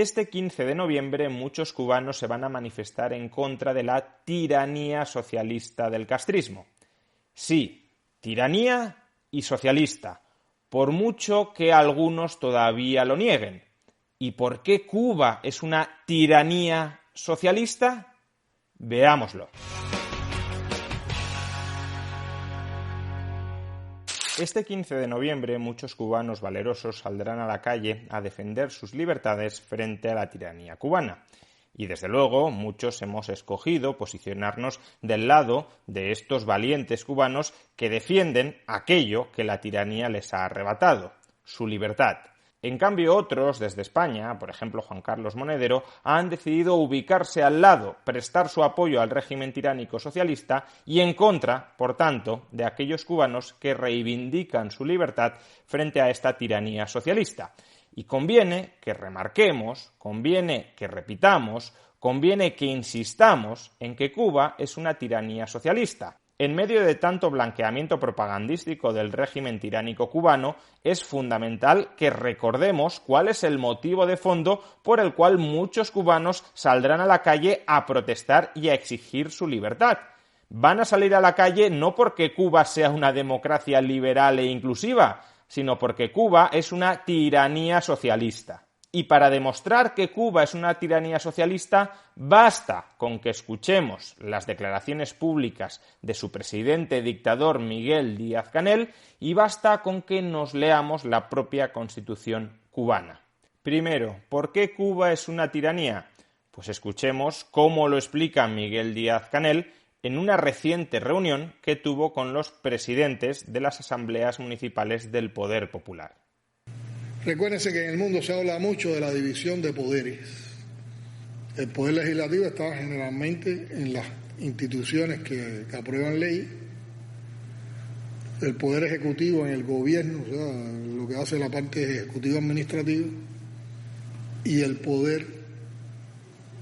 Este 15 de noviembre muchos cubanos se van a manifestar en contra de la tiranía socialista del castrismo. Sí, tiranía y socialista, por mucho que algunos todavía lo nieguen. ¿Y por qué Cuba es una tiranía socialista? Veámoslo. Este 15 de noviembre muchos cubanos valerosos saldrán a la calle a defender sus libertades frente a la tiranía cubana. Y desde luego muchos hemos escogido posicionarnos del lado de estos valientes cubanos que defienden aquello que la tiranía les ha arrebatado, su libertad. En cambio, otros, desde España, por ejemplo Juan Carlos Monedero, han decidido ubicarse al lado, prestar su apoyo al régimen tiránico socialista y en contra, por tanto, de aquellos cubanos que reivindican su libertad frente a esta tiranía socialista. Y conviene que remarquemos, conviene que repitamos, conviene que insistamos en que Cuba es una tiranía socialista. En medio de tanto blanqueamiento propagandístico del régimen tiránico cubano, es fundamental que recordemos cuál es el motivo de fondo por el cual muchos cubanos saldrán a la calle a protestar y a exigir su libertad. Van a salir a la calle no porque Cuba sea una democracia liberal e inclusiva, sino porque Cuba es una tiranía socialista. Y para demostrar que Cuba es una tiranía socialista, basta con que escuchemos las declaraciones públicas de su presidente dictador Miguel Díaz-Canel y basta con que nos leamos la propia Constitución cubana. Primero, ¿por qué Cuba es una tiranía? Pues escuchemos cómo lo explica Miguel Díaz-Canel en una reciente reunión que tuvo con los presidentes de las asambleas municipales del Poder Popular. Recuérdense que en el mundo se habla mucho de la división de poderes. El poder legislativo está generalmente en las instituciones que aprueban ley, el poder ejecutivo en el gobierno, o sea, lo que hace la parte ejecutiva administrativa, y el poder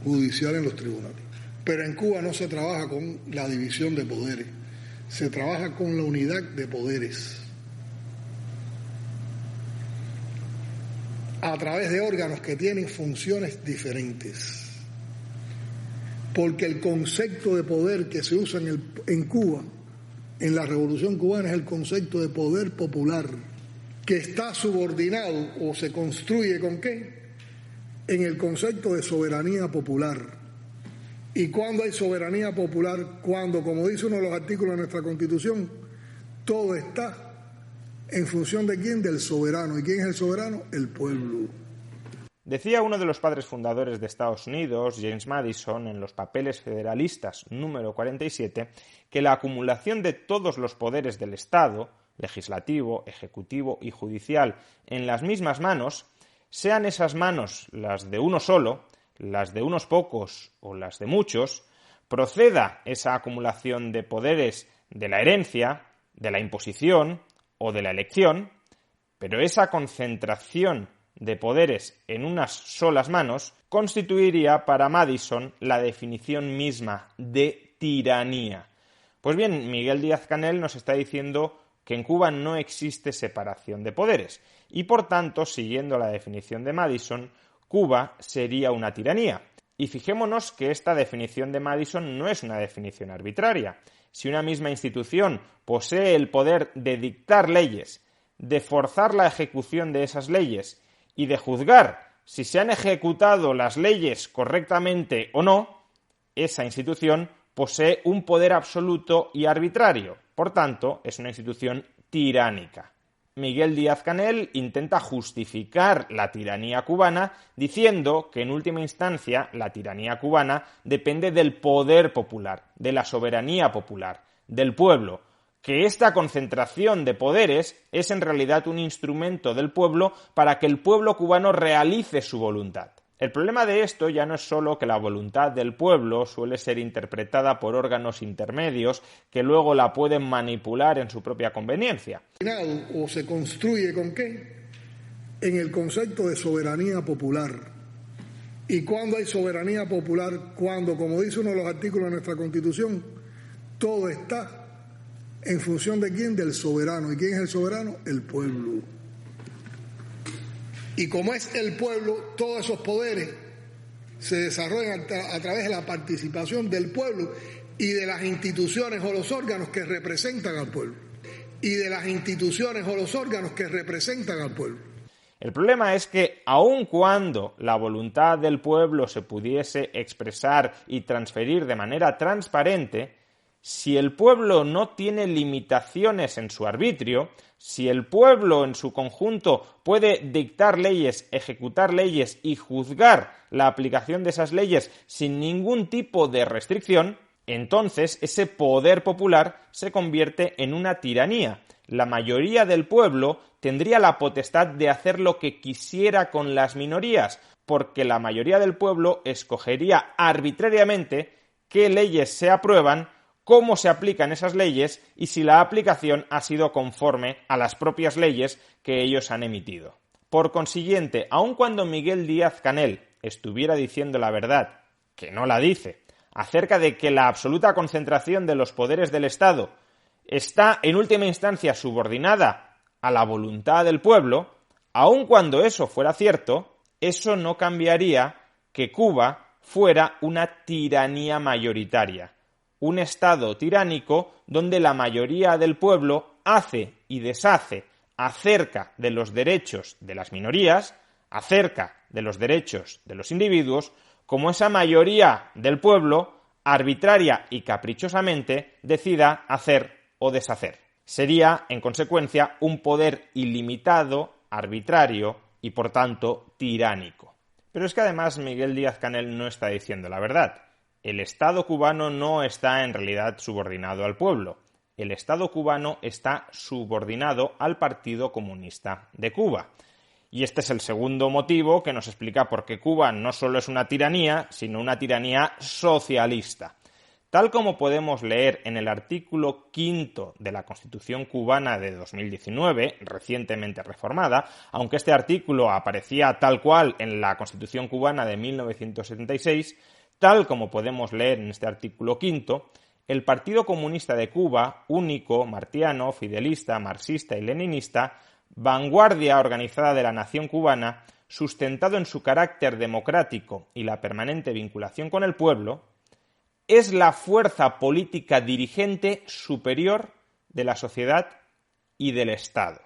judicial en los tribunales. Pero en Cuba no se trabaja con la división de poderes, se trabaja con la unidad de poderes, a través de órganos que tienen funciones diferentes. Porque el concepto de poder que se usa en Cuba, en la Revolución Cubana, es el concepto de poder popular, que está subordinado o se construye ¿con qué? En el concepto de soberanía popular. ¿Y cuándo hay soberanía popular? Cuando, como dice uno de los artículos de nuestra Constitución, todo está ¿en función de quién? Del soberano. ¿Y quién es el soberano? El pueblo. Decía uno de los padres fundadores de Estados Unidos, James Madison, en los Papeles Federalistas número 47, que la acumulación de todos los poderes del Estado, legislativo, ejecutivo y judicial, en las mismas manos, sean esas manos las de uno solo, las de unos pocos o las de muchos, proceda esa acumulación de poderes de la herencia, de la imposición o de la elección, pero esa concentración de poderes en unas solas manos constituiría para Madison la definición misma de tiranía. Pues bien, Miguel Díaz-Canel nos está diciendo que en Cuba no existe separación de poderes y, por tanto, siguiendo la definición de Madison, Cuba sería una tiranía. Y fijémonos que esta definición de Madison no es una definición arbitraria. Si una misma institución posee el poder de dictar leyes, de forzar la ejecución de esas leyes y de juzgar si se han ejecutado las leyes correctamente o no, esa institución posee un poder absoluto y arbitrario. Por tanto, es una institución tiránica. Miguel Díaz-Canel intenta justificar la tiranía cubana diciendo que en última instancia la tiranía cubana depende del poder popular, de la soberanía popular, del pueblo, que esta concentración de poderes es en realidad un instrumento del pueblo para que el pueblo cubano realice su voluntad. El problema de esto ya no es solo que la voluntad del pueblo suele ser interpretada por órganos intermedios que luego la pueden manipular en su propia conveniencia. ¿O se construye con qué? En el concepto de soberanía popular. ¿Y cuándo hay soberanía popular? Cuando, como dice uno de los artículos de nuestra Constitución, todo está en función de quién? Del soberano. ¿Y quién es el soberano? El pueblo. Y como es el pueblo, todos esos poderes se desarrollan a través de la participación del pueblo y de las instituciones o los órganos que representan al pueblo. El problema es que, aun cuando la voluntad del pueblo se pudiese expresar y transferir de manera transparente, si el pueblo no tiene limitaciones en su arbitrio, si el pueblo en su conjunto puede dictar leyes, ejecutar leyes y juzgar la aplicación de esas leyes sin ningún tipo de restricción, entonces ese poder popular se convierte en una tiranía. La mayoría del pueblo tendría la potestad de hacer lo que quisiera con las minorías, porque la mayoría del pueblo escogería arbitrariamente qué leyes se aprueban, cómo se aplican esas leyes y si la aplicación ha sido conforme a las propias leyes que ellos han emitido. Por consiguiente, aun cuando Miguel Díaz-Canel estuviera diciendo la verdad, que no la dice, acerca de que la absoluta concentración de los poderes del Estado está en última instancia subordinada a la voluntad del pueblo, aun cuando eso fuera cierto, eso no cambiaría que Cuba fuera una tiranía mayoritaria, un Estado tiránico donde la mayoría del pueblo hace y deshace acerca de los derechos de las minorías, acerca de los derechos de los individuos, como esa mayoría del pueblo, arbitraria y caprichosamente, decida hacer o deshacer. Sería, en consecuencia, un poder ilimitado, arbitrario y, por tanto, tiránico. Pero es que además Miguel Díaz-Canel no está diciendo la verdad. El Estado cubano no está en realidad subordinado al pueblo. El Estado cubano está subordinado al Partido Comunista de Cuba. Y este es el segundo motivo que nos explica por qué Cuba no solo es una tiranía, sino una tiranía socialista. Tal como podemos leer en el artículo 5 de la Constitución cubana de 2019, recientemente reformada, aunque este artículo aparecía tal cual en la Constitución cubana de 1976, tal como podemos leer en este artículo 5, el Partido Comunista de Cuba, único, martiano, fidelista, marxista y leninista, vanguardia organizada de la nación cubana, sustentado en su carácter democrático y la permanente vinculación con el pueblo, es la fuerza política dirigente superior de la sociedad y del Estado.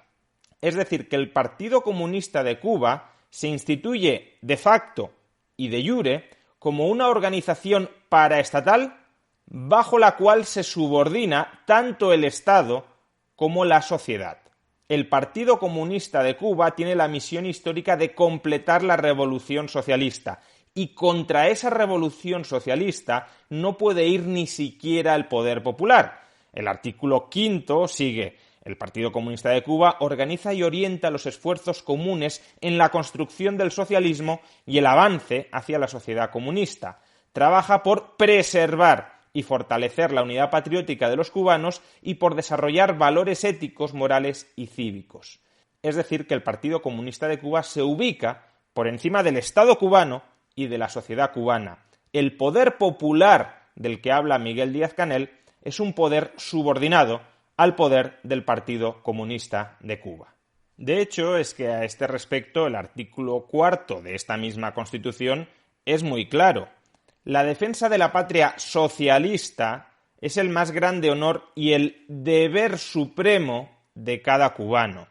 Es decir, que el Partido Comunista de Cuba se instituye de facto y de jure como una organización paraestatal bajo la cual se subordina tanto el Estado como la sociedad. El Partido Comunista de Cuba tiene la misión histórica de completar la revolución socialista y contra esa revolución socialista no puede ir ni siquiera el poder popular. El artículo 5 sigue: el Partido Comunista de Cuba organiza y orienta los esfuerzos comunes en la construcción del socialismo y el avance hacia la sociedad comunista. Trabaja por preservar y fortalecer la unidad patriótica de los cubanos y por desarrollar valores éticos, morales y cívicos. Es decir, que el Partido Comunista de Cuba se ubica por encima del Estado cubano y de la sociedad cubana. El poder popular del que habla Miguel Díaz-Canel es un poder subordinado al poder del Partido Comunista de Cuba. De hecho, es que a este respecto el artículo 4 de esta misma Constitución es muy claro. La defensa de la patria socialista es el más grande honor y el deber supremo de cada cubano.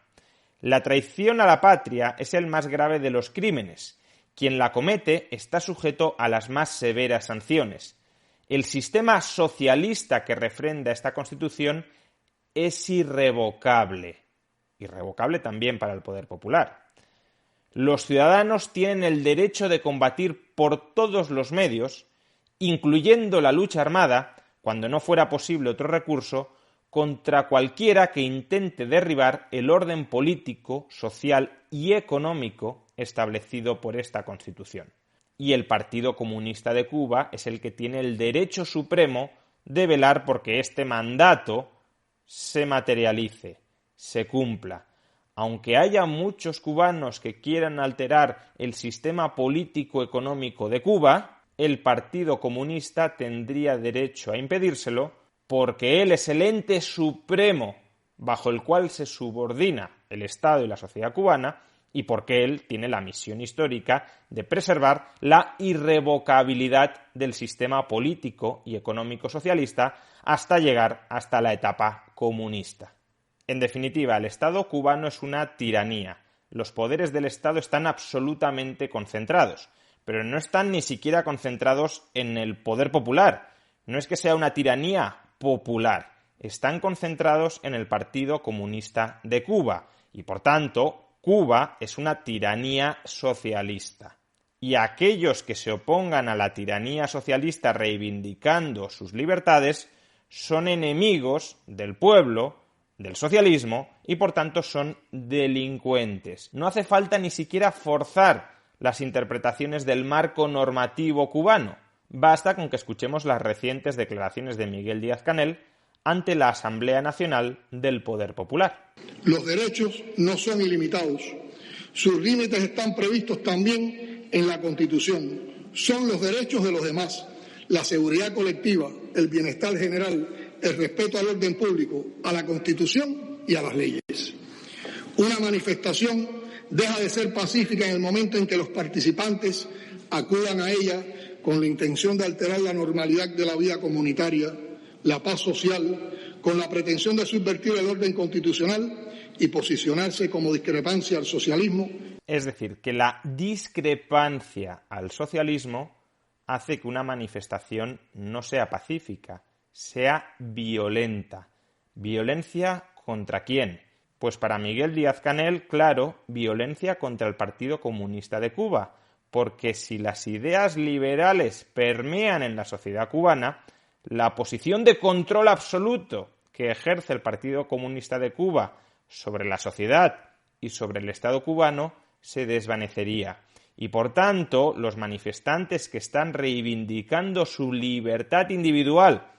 La traición a la patria es el más grave de los crímenes. Quien la comete está sujeto a las más severas sanciones. El sistema socialista que refrenda esta Constitución es irrevocable. Irrevocable también para el poder popular. Los ciudadanos tienen el derecho de combatir por todos los medios, incluyendo la lucha armada, cuando no fuera posible otro recurso, contra cualquiera que intente derribar el orden político, social y económico establecido por esta Constitución. Y el Partido Comunista de Cuba es el que tiene el derecho supremo de velar porque este mandato se materialice, se cumpla. Aunque haya muchos cubanos que quieran alterar el sistema político-económico de Cuba, el Partido Comunista tendría derecho a impedírselo porque él es el ente supremo bajo el cual se subordina el Estado y la sociedad cubana y porque él tiene la misión histórica de preservar la irrevocabilidad del sistema político y económico socialista hasta llegar hasta la etapa comunista. En definitiva, el Estado cubano es una tiranía. Los poderes del Estado están absolutamente concentrados, pero no están ni siquiera concentrados en el poder popular. No es que sea una tiranía popular, están concentrados en el Partido Comunista de Cuba y, por tanto, Cuba es una tiranía socialista. Y aquellos que se opongan a la tiranía socialista reivindicando sus libertades son enemigos del pueblo, del socialismo, y por tanto son delincuentes. No hace falta ni siquiera forzar las interpretaciones del marco normativo cubano. Basta con que escuchemos las recientes declaraciones de Miguel Díaz-Canel ante la Asamblea Nacional del Poder Popular. Los derechos no son ilimitados. Sus límites están previstos también en la Constitución. Son los derechos de los demás, la seguridad colectiva, el bienestar general, el respeto al orden público, a la Constitución y a las leyes. Una manifestación deja de ser pacífica en el momento en que los participantes acudan a ella con la intención de alterar la normalidad de la vida comunitaria, la paz social, con la pretensión de subvertir el orden constitucional y posicionarse como discrepancia al socialismo. Es decir, que la discrepancia al socialismo hace que una manifestación no sea pacífica, sea violenta. ¿Violencia contra quién? Pues para Miguel Díaz-Canel, claro, violencia contra el Partido Comunista de Cuba, porque si las ideas liberales permean en la sociedad cubana, la posición de control absoluto que ejerce el Partido Comunista de Cuba sobre la sociedad y sobre el Estado cubano se desvanecería. Y por tanto, los manifestantes que están reivindicando su libertad individual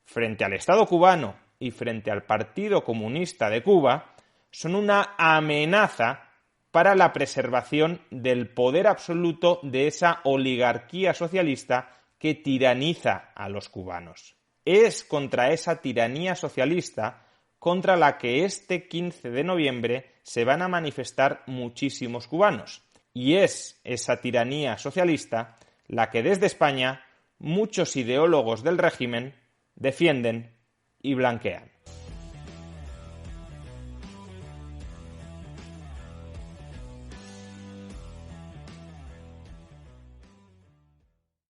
frente al Estado cubano y frente al Partido Comunista de Cuba son una amenaza para la preservación del poder absoluto de esa oligarquía socialista que tiraniza a los cubanos. Es contra esa tiranía socialista contra la que este 15 de noviembre se van a manifestar muchísimos cubanos. Y es esa tiranía socialista la que desde España muchos ideólogos del régimen defienden y blanquean.